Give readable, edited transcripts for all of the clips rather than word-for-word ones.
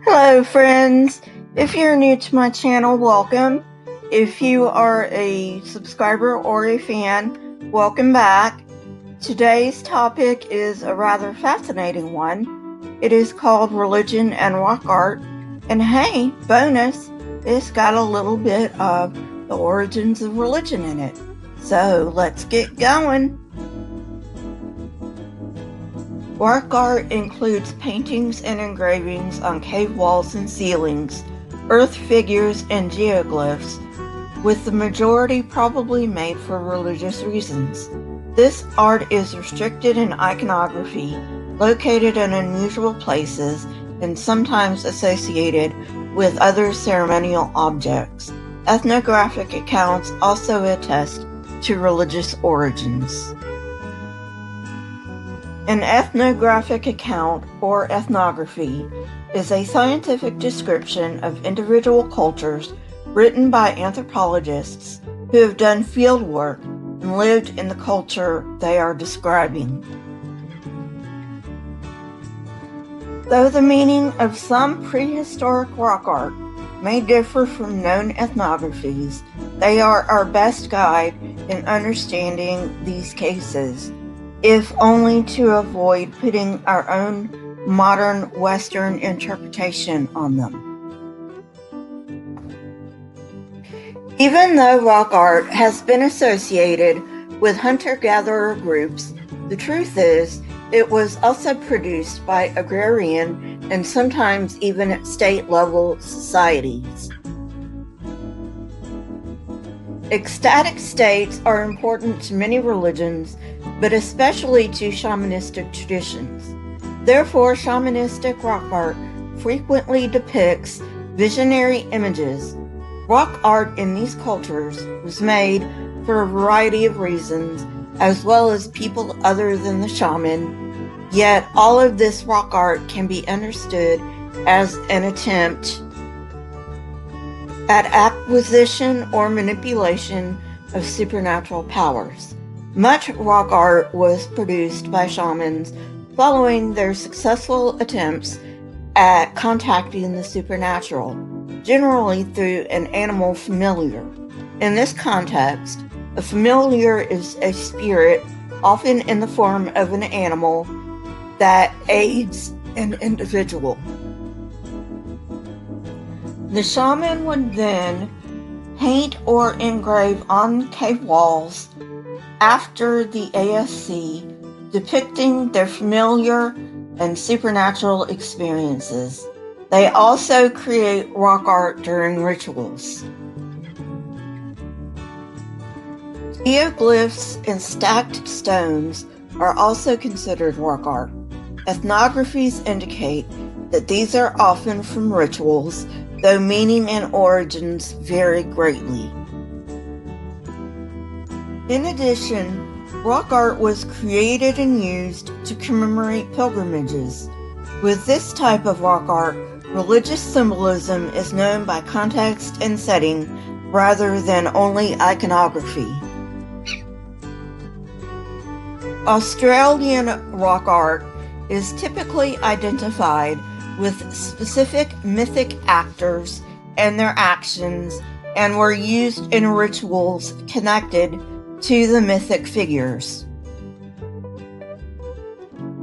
Hello friends, if you're new to my channel, welcome. If you are a subscriber or a fan, welcome back. Today's topic is a rather fascinating one. It is called Religion and Rock Art, and hey, bonus, it's got a little bit of the origins of religion in it. So let's get going. Rock art includes paintings and engravings on cave walls and ceilings, earth figures, and geoglyphs, with the majority probably made for religious reasons. This art is restricted in iconography, located in unusual places, and sometimes associated with other ceremonial objects. Ethnographic accounts also attest to religious origins. An ethnographic account, or ethnography, is a scientific description of individual cultures written by anthropologists who have done field work and lived in the culture they are describing. Though the meaning of some prehistoric rock art may differ from known ethnographies, they are our best guide in understanding these cases, if only to avoid putting our own modern Western interpretation on them. Even though rock art has been associated with hunter-gatherer groups, the truth is it was also produced by agrarian and sometimes even state-level societies. Ecstatic states are important to many religions, but especially to shamanistic traditions. Therefore, shamanistic rock art frequently depicts visionary images. Rock art in these cultures was made for a variety of reasons, as well as people other than the shaman, yet all of this rock art can be understood as an attempt at acquisition or manipulation of supernatural powers. Much rock art was produced by shamans following their successful attempts at contacting the supernatural, generally through an animal familiar. In this context, a familiar is a spirit, often in the form of an animal, that aids an individual. The shaman would then paint or engrave on cave walls after the ASC, depicting their familiar and supernatural experiences. They also create rock art during rituals. Geoglyphs and stacked stones are also considered rock art. Ethnographies indicate that these are often from rituals, though meaning and origins vary greatly. In addition, rock art was created and used to commemorate pilgrimages. With this type of rock art, religious symbolism is known by context and setting rather than only iconography. Australian rock art is typically identified with specific mythic actors and their actions, and were used in rituals connected to the mythic figures.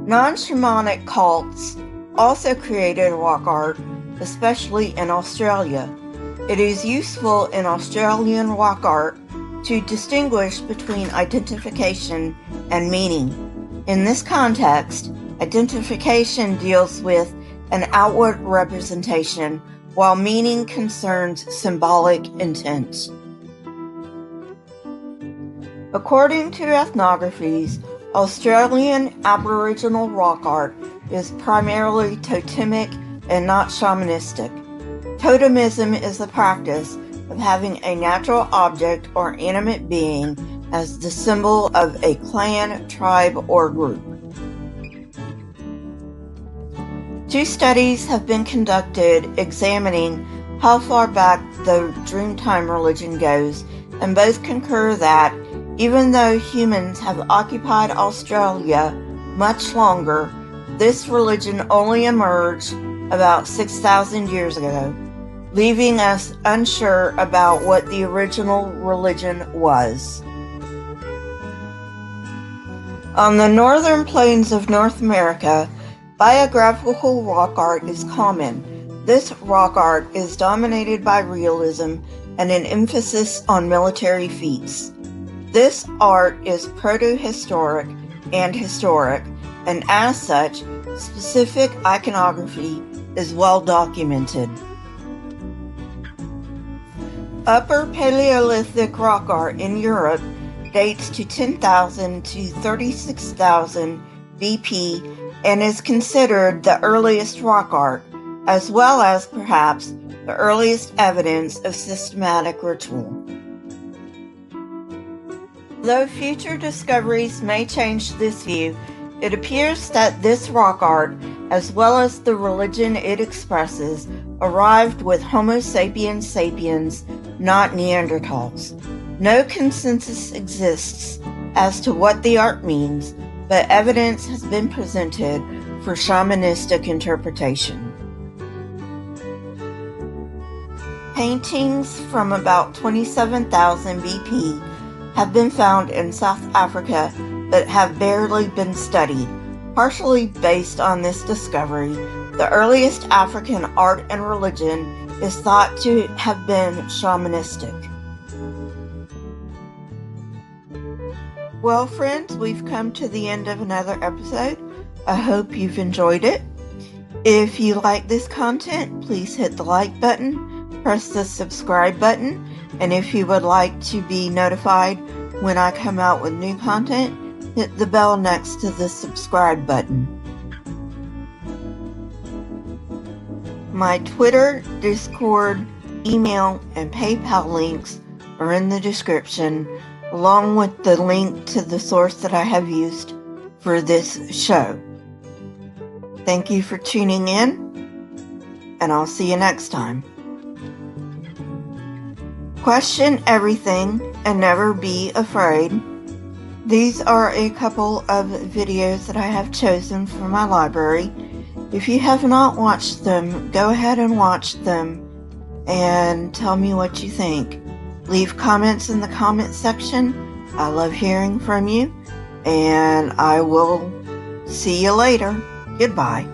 Non-shamanic cults also created rock art, especially in Australia. It is useful in Australian rock art to distinguish between identification and meaning. In this context, identification deals with an outward representation, while meaning concerns symbolic intent. According to ethnographies, Australian Aboriginal rock art is primarily totemic and not shamanistic. Totemism is the practice of having a natural object or animate being as the symbol of a clan, tribe, or group. Two studies have been conducted examining how far back the Dreamtime religion goes, and both concur that even though humans have occupied Australia much longer, this religion only emerged about 6,000 years ago, leaving us unsure about what the original religion was. On the northern plains of North America, biographical rock art is common. This rock art is dominated by realism and an emphasis on military feats. This art is proto-historic and historic, and as such, specific iconography is well documented. Upper Paleolithic rock art in Europe dates to 10,000 to 36,000 BP and is considered the earliest rock art, as well as perhaps the earliest evidence of systematic ritual. Though future discoveries may change this view, it appears that this rock art, as well as the religion it expresses, arrived with Homo sapiens sapiens, not Neanderthals. No consensus exists as to what the art means, but evidence has been presented for shamanistic interpretation. Paintings from about 27,000 BP have been found in South Africa but have barely been studied. Partially based on this discovery, the earliest African art and religion is thought to have been shamanistic. Well, friends, we've come to the end of another episode. I hope you've enjoyed it. If you like this content, please hit the like button, press the subscribe button, and if you would like to be notified when I come out with new content, hit the bell next to the subscribe button. My Twitter, Discord, email, and PayPal links are in the description, along with the link to the source that I have used for this show. Thank you for tuning in, and I'll see you next time. Question everything and never be afraid. These are a couple of videos that I have chosen from my library. If you have not watched them, go ahead and watch them and tell me what you think. Leave comments in the comment section. I love hearing from you, and I will see you later. Goodbye.